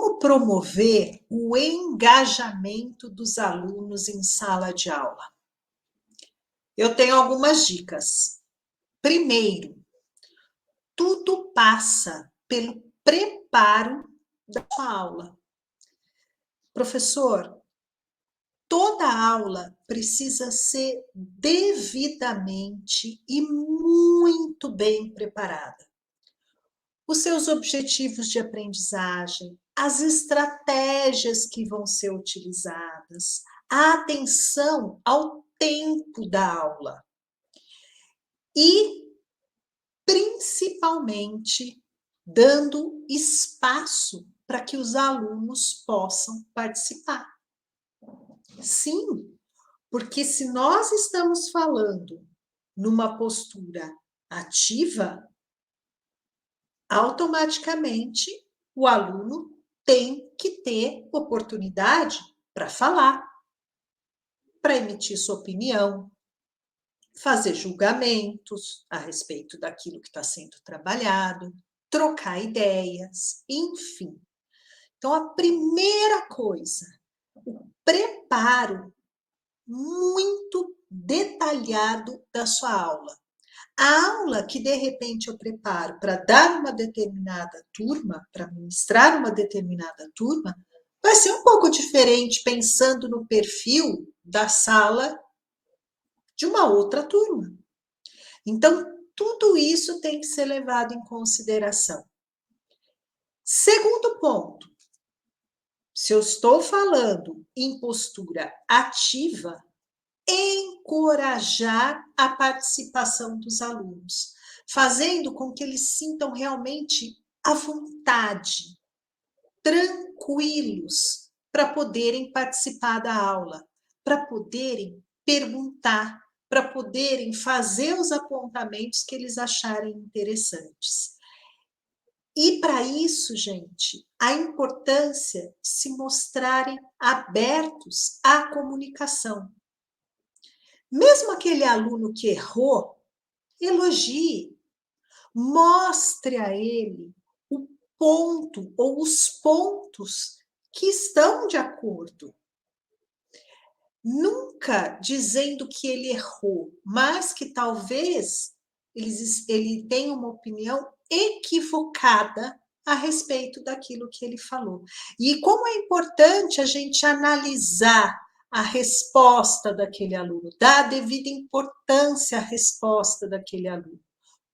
Como promover o engajamento dos alunos em sala de aula? Eu tenho algumas dicas. Primeiro, tudo passa pelo preparo da sua aula. Professor, toda aula precisa ser devidamente e muito bem preparada. Os seus objetivos de aprendizagem, as estratégias que vão ser utilizadas, a atenção ao tempo da aula e, principalmente, dando espaço para que os alunos possam participar. Sim, porque se nós estamos falando numa postura ativa, automaticamente o aluno tem que ter oportunidade para falar, para emitir sua opinião, fazer julgamentos a respeito daquilo que está sendo trabalhado, trocar ideias, enfim. Então, a primeira coisa, o preparo muito detalhado da sua aula. A aula que, de repente, eu preparo para dar uma determinada turma, para ministrar uma determinada turma, vai ser um pouco diferente pensando no perfil da sala de uma outra turma. Então, tudo isso tem que ser levado em consideração. Segundo ponto, se eu estou falando em postura ativa, encorajar a participação dos alunos, fazendo com que eles sintam realmente à vontade, tranquilos, para poderem participar da aula, para poderem perguntar, para poderem fazer os apontamentos que eles acharem interessantes. E para isso, gente, a importância de se mostrarem abertos à comunicação. Mesmo aquele aluno que errou, elogie, mostre a ele o ponto ou os pontos que estão de acordo. Nunca dizendo que ele errou, mas que talvez ele tenha uma opinião equivocada a respeito daquilo que ele falou. E como é importante a gente analisar a resposta daquele aluno, dar a devida importância à resposta daquele aluno.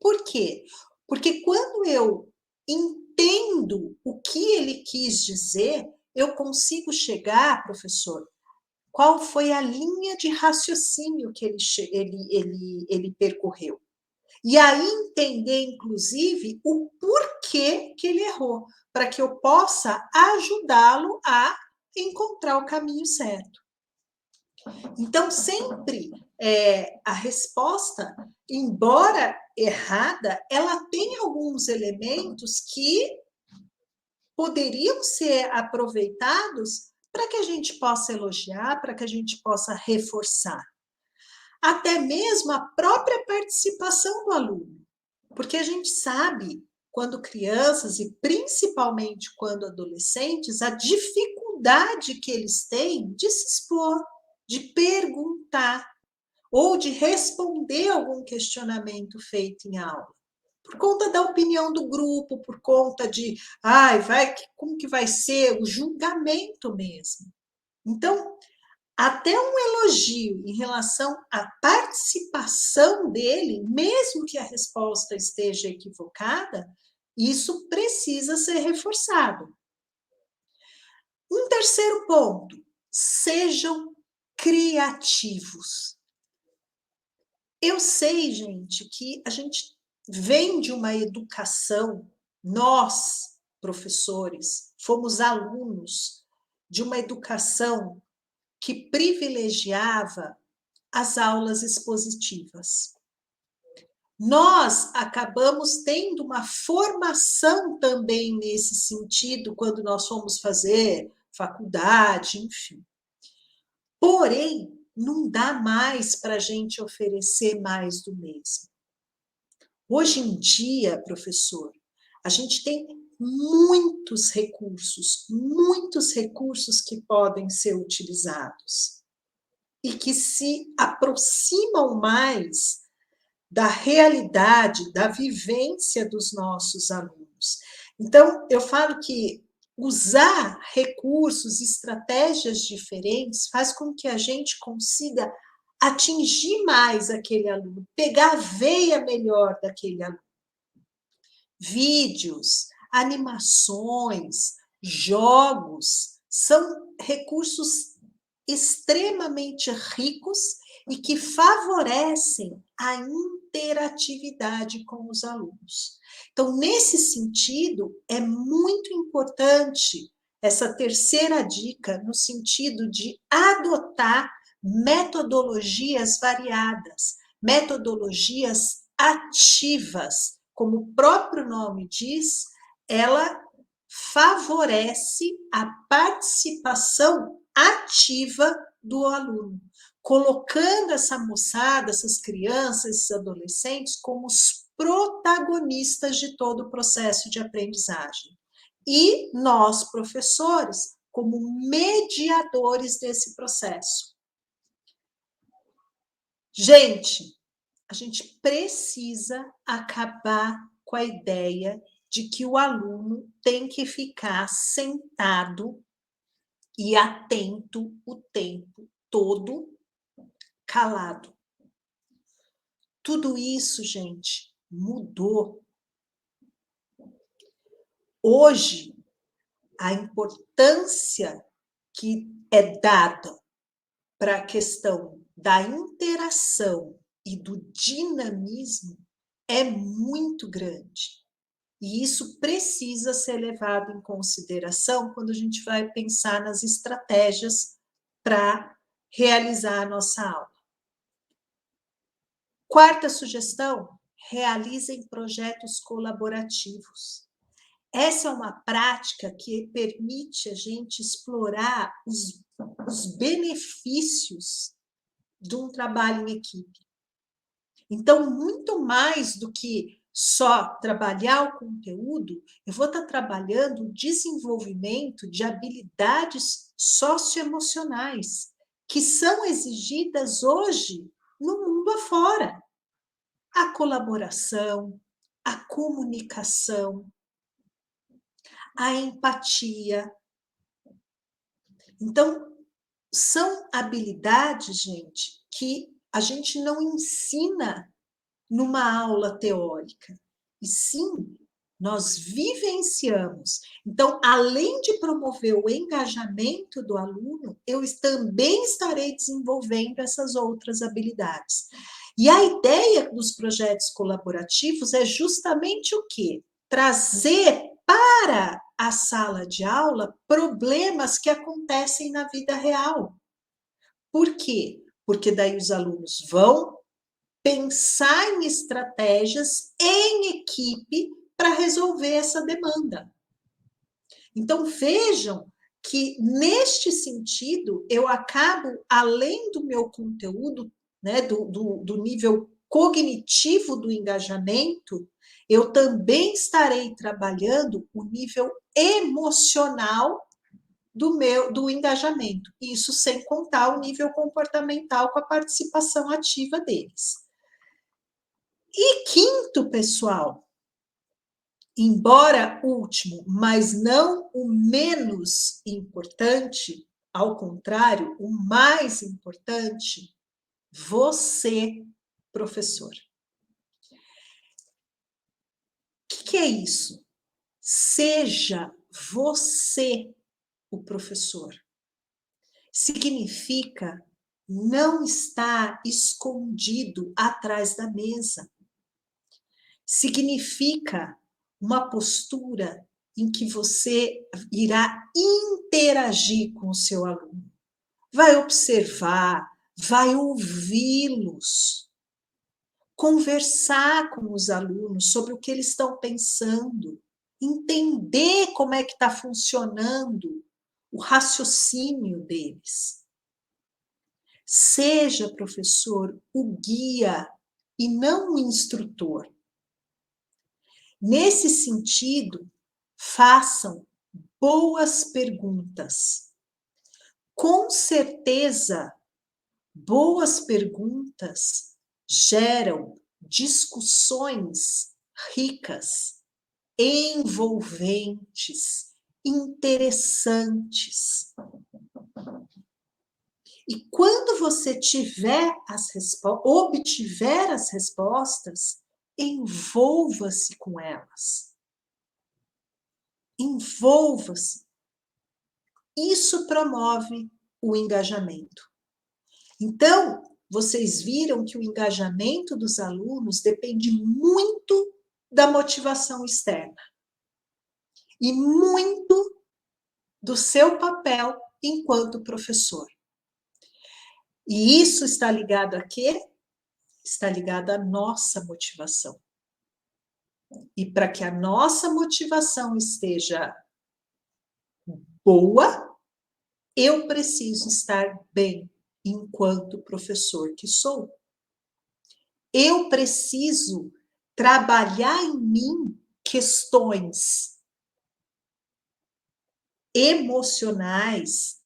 Por quê? Porque quando eu entendo o que ele quis dizer, eu consigo chegar, professor, qual foi a linha de raciocínio que ele percorreu. E aí entender, inclusive, o porquê que ele errou, para que eu possa ajudá-lo a encontrar o caminho certo. Então, sempre a resposta, embora errada, ela tem alguns elementos que poderiam ser aproveitados para que a gente possa elogiar, para que a gente possa reforçar. Até mesmo a própria participação do aluno. Porque a gente sabe, quando crianças e principalmente quando adolescentes, a dificuldade que eles têm de se expor, de perguntar ou de responder algum questionamento feito em aula. Por conta da opinião do grupo, por conta de, como que vai ser o julgamento mesmo. Então, até um elogio em relação à participação dele, mesmo que a resposta esteja equivocada, isso precisa ser reforçado. Um terceiro ponto, sejam criativos. Eu sei, gente, que a gente vem de uma educação, nós, professores, fomos alunos de uma educação que privilegiava as aulas expositivas. Nós acabamos tendo uma formação também nesse sentido quando nós fomos fazer faculdade, enfim. Porém, não dá mais para a gente oferecer mais do mesmo. Hoje em dia, professor, a gente tem muitos recursos que podem ser utilizados e que se aproximam mais da realidade, da vivência dos nossos alunos. Então, eu falo que usar recursos, estratégias diferentes, faz com que a gente consiga atingir mais aquele aluno, pegar a veia melhor daquele aluno. Vídeos, animações, jogos, são recursos extremamente ricos e que favorecem a interatividade com os alunos. Então, nesse sentido, é muito importante essa terceira dica, no sentido de adotar metodologias variadas, metodologias ativas. Como o próprio nome diz, ela favorece a participação ativa do aluno, colocando essa moçada, essas crianças, esses adolescentes como os protagonistas de todo o processo de aprendizagem. E nós, professores, como mediadores desse processo. Gente, a gente precisa acabar com a ideia de que o aluno tem que ficar sentado e atento o tempo todo, calado. Tudo isso, gente, mudou. Hoje, a importância que é dada para a questão da interação e do dinamismo é muito grande. E isso precisa ser levado em consideração quando a gente vai pensar nas estratégias para realizar a nossa aula. Quarta sugestão, realizem projetos colaborativos. Essa é uma prática que permite a gente explorar os benefícios de um trabalho em equipe. Então, muito mais do que só trabalhar o conteúdo, eu vou estar trabalhando o desenvolvimento de habilidades socioemocionais que são exigidas hoje no mundo afora. A colaboração, a comunicação, a empatia. Então, são habilidades, gente, que a gente não ensina numa aula teórica, e sim, nós vivenciamos. Então, além de promover o engajamento do aluno, eu também estarei desenvolvendo essas outras habilidades. E a ideia dos projetos colaborativos é justamente o quê? Trazer para a sala de aula problemas que acontecem na vida real. Por quê? Porque daí os alunos vão pensar em estratégias em equipe para resolver essa demanda. Então, vejam que, neste sentido, eu acabo, além do meu conteúdo, né, do nível cognitivo do engajamento, eu também estarei trabalhando o nível emocional do engajamento. Isso sem contar o nível comportamental com a participação ativa deles. E quinto, pessoal, embora último, mas não o menos importante, ao contrário, o mais importante, você, professor. O que é isso? Seja você o professor. Significa não estar escondido atrás da mesa. Significa uma postura em que você irá interagir com o seu aluno. Vai observar, vai ouvi-los, conversar com os alunos sobre o que eles estão pensando, entender como é que está funcionando o raciocínio deles. Seja, professor, o guia e não o instrutor. Nesse sentido, Façam boas perguntas. Com certeza, boas perguntas geram discussões ricas, envolventes, interessantes. E quando você obtiver as respostas, envolva-se com elas. Envolva-se. Isso promove o engajamento. Então, vocês viram que o engajamento dos alunos depende muito da motivação externa e muito do seu papel enquanto professor. E isso está ligado a quê? Está ligado à nossa motivação. E para que a nossa motivação esteja boa, eu preciso estar bem enquanto professor que sou. Eu preciso trabalhar em mim questões emocionais,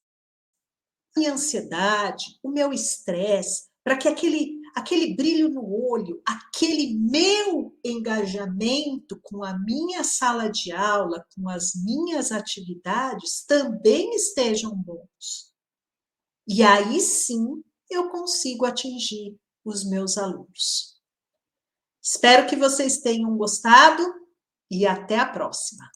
minha ansiedade, o meu estresse, para que aquele brilho no olho, aquele meu engajamento com a minha sala de aula, com as minhas atividades, também estejam bons. E aí sim eu consigo atingir os meus alunos. Espero que vocês tenham gostado e até a próxima.